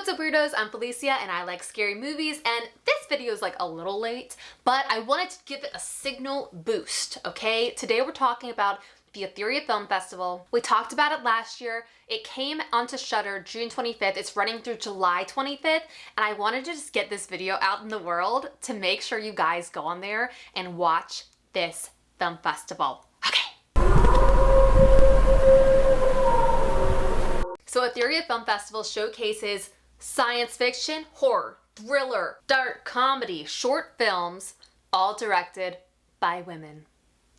What's up, weirdos? I'm Felicia and I like scary movies, and this video is like a little late, but I wanted to give it a signal boost, okay? Today we're talking about the Etheria Film Festival. We talked about it last year. It came onto Shudder June 25th. It's running through July 25th, and I wanted to just get this video out in the world to make sure you guys go on there and watch this film festival. Okay. So Etheria Film Festival showcases science fiction, horror, thriller, dark comedy, short films, all directed by women.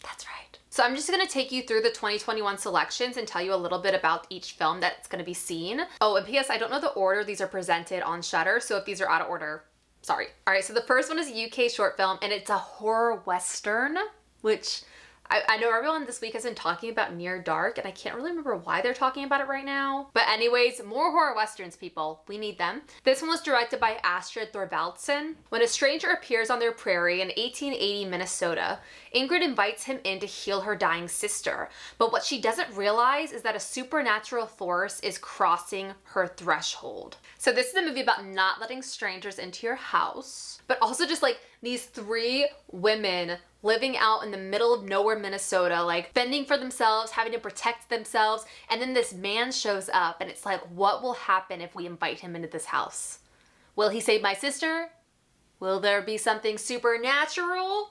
That's right. So I'm just gonna take you through the 2021 selections and tell you a little bit about each film that's gonna be seen. Oh, and P.S. I don't know the order these are presented on Shudder, so if these are out of order, sorry. All right, so the first one is a UK short film, and it's a horror western, which I know everyone this week has been talking about Near Dark, and I can't really remember why they're talking about it right now. But anyways, more horror westerns, people. We need them. This one was directed by Astrid Thorvaldsen. When a stranger appears on their prairie in 1880 Minnesota, Ingrid invites him in to heal her dying sister. But what she doesn't realize is that a supernatural force is crossing her threshold. So this is a movie about not letting strangers into your house, but also just like these three women living out in the middle of nowhere, Minnesota, like fending for themselves, having to protect themselves. And then this man shows up and it's like, what will happen if we invite him into this house? Will he save my sister? Will there be something supernatural?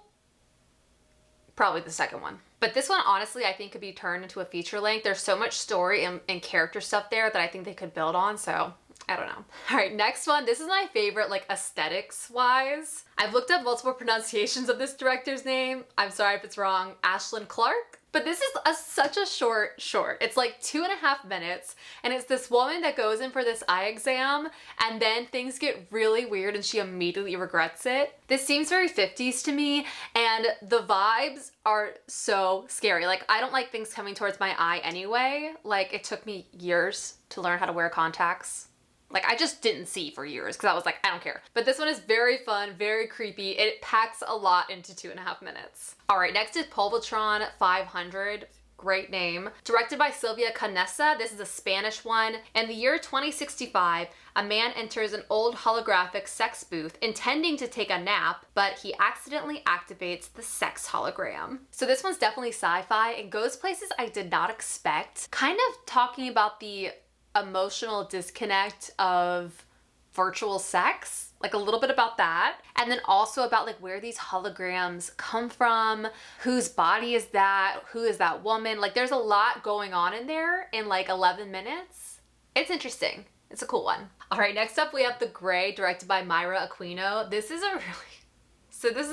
Probably the second one. But this one, honestly, I think could be turned into a feature length. There's so much story and character stuff there that I think they could build on, so I don't know. All right, next one. This is my favorite, like, aesthetics-wise. I've looked up multiple pronunciations of this director's name. I'm sorry if it's wrong. Ashlyn Clark. But this is such a short. It's like 2.5 minutes, and it's this woman that goes in for this eye exam, and then things get really weird and she immediately regrets it. This seems very 50s to me, and the vibes are so scary. Like, I don't like things coming towards my eye anyway. Like, it took me years to learn how to wear contacts. Like, I just didn't see for years because I was like, I don't care. But this one is very fun, very creepy. It packs a lot into 2.5 minutes. All right, next is Polvatron 500. Great name. Directed by Silvia Canessa. This is a Spanish one. In the year 2065, a man enters an old holographic sex booth intending to take a nap, but he accidentally activates the sex hologram. So this one's definitely sci-fi and goes places I did not expect. Kind of talking about the emotional disconnect of virtual sex, like a little bit about that, and then also about like where these holograms come from, whose body is that, who is that woman. Like, there's a lot going on in there in like 11 minutes. It's a cool one. All right, next up we have The Grey, directed by Myra Aquino. This is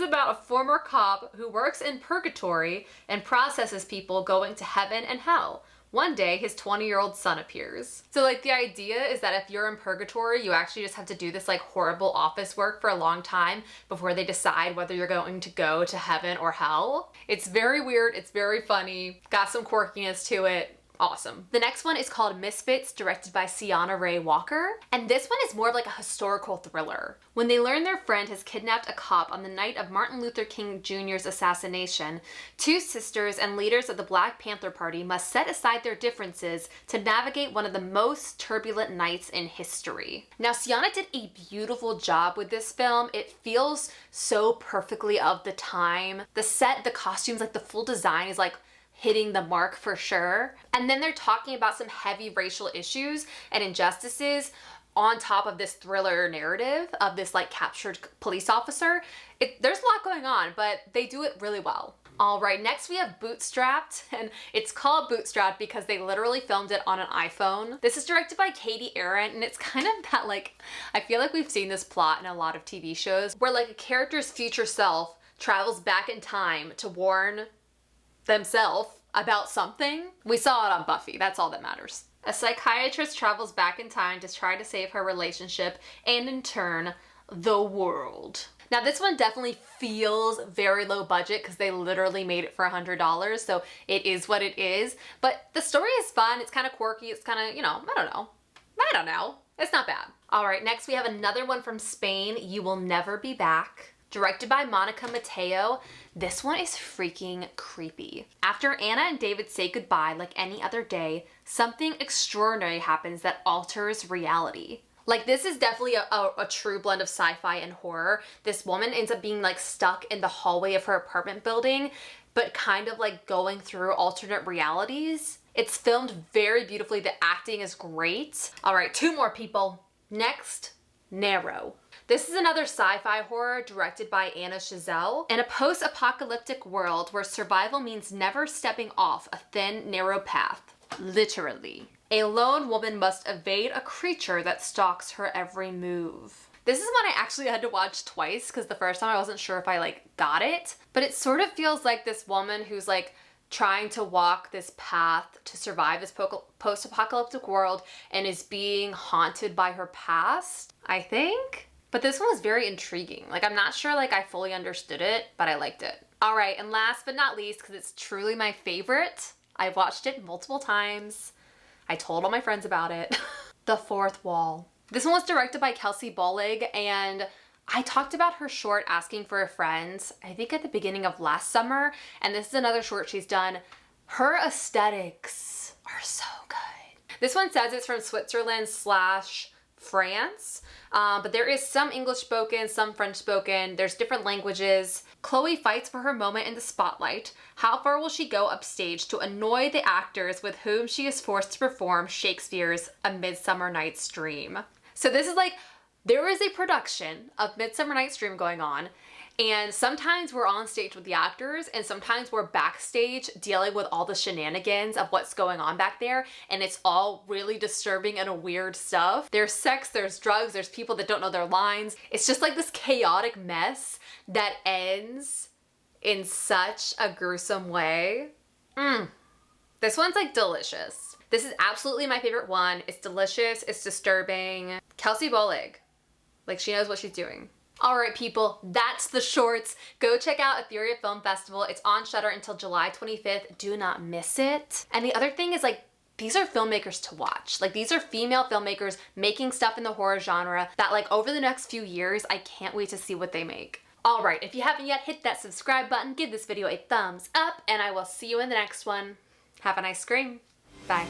about a former cop who works in purgatory and processes people going to heaven and hell. One day, his 20-year-old son appears. So like the idea is that if you're in purgatory, you actually just have to do this like horrible office work for a long time before they decide whether you're going to go to heaven or hell. It's very weird, it's very funny, got some quirkiness to it. Awesome. The next one is called Misfits, directed by Sienna Ray Walker. And this one is more of like a historical thriller. When they learn their friend has kidnapped a cop on the night of Martin Luther King Jr.'s assassination, two sisters and leaders of the Black Panther Party must set aside their differences to navigate one of the most turbulent nights in history. Now, Sienna did a beautiful job with this film. It feels so perfectly of the time. The set, the costumes, like the full design is like hitting the mark for sure. And then they're talking about some heavy racial issues and injustices on top of this thriller narrative of this like captured police officer. There's a lot going on, but they do it really well. All right, next we have Bootstrapped, and it's called Bootstrapped because they literally filmed it on an iPhone. This is directed by Katie Arendt, and it's kind of that like, I feel like we've seen this plot in a lot of TV shows where like a character's future self travels back in time to warn themselves about something. We saw it on Buffy, that's all that matters. A psychiatrist travels back in time to try to save her relationship and in turn, the world. Now this one definitely feels very low budget because they literally made it for $100, so it is what it is. But the story is fun, it's kind of quirky, it's kind of, you know, I don't know. It's not bad. All right, next we have another one from Spain, You Will Never Be Back. Directed by Monica Mateo. This one is freaking creepy. After Anna and David say goodbye like any other day, something extraordinary happens that alters reality. Like, this is definitely a true blend of sci-fi and horror. This woman ends up being like stuck in the hallway of her apartment building, but kind of like going through alternate realities. It's filmed very beautifully. The acting is great. All right, 2 more people. Next, Nero. This is another sci-fi horror directed by Anna Chazelle. In a post-apocalyptic world where survival means never stepping off a thin, narrow path, literally, a lone woman must evade a creature that stalks her every move. This is one I actually had to watch twice because the first time I wasn't sure if I like got it, but it sort of feels like this woman who's like trying to walk this path to survive this post-apocalyptic world and is being haunted by her past, I think. But this one was very intriguing. Like, I'm not sure like I fully understood it, but I liked it. All right, and last but not least, because it's truly my favorite, I've watched it multiple times. I told all my friends about it. The Fourth Wall. This one was directed by Kelsey Bollig, and I talked about her short Asking for a Friend, I think at the beginning of last summer, and this is another short she's done. Her aesthetics are so good. This one says it's from Switzerland / France, but there is some English spoken, some French spoken. There's different languages. Chloe fights for her moment in the spotlight. How far will she go upstage to annoy the actors with whom she is forced to perform Shakespeare's A Midsummer Night's Dream? So this is like, there is a production of Midsummer Night's Dream going on, and sometimes we're on stage with the actors and sometimes we're backstage dealing with all the shenanigans of what's going on back there, and it's all really disturbing and weird stuff. There's sex, there's drugs, there's people that don't know their lines. It's just like this chaotic mess that ends in such a gruesome way. This one's like delicious. This is absolutely my favorite one. It's delicious, it's disturbing. Kelsey Bollig, like, she knows what she's doing. All right, people, that's the shorts. Go check out Etheria Film Festival. It's on Shudder until July 25th. Do not miss it. And the other thing is, like, these are filmmakers to watch. Like, these are female filmmakers making stuff in the horror genre that, like, over the next few years, I can't wait to see what they make. All right, if you haven't yet, hit that subscribe button, give this video a thumbs up, and I will see you in the next one. Have a nice scream. Bye.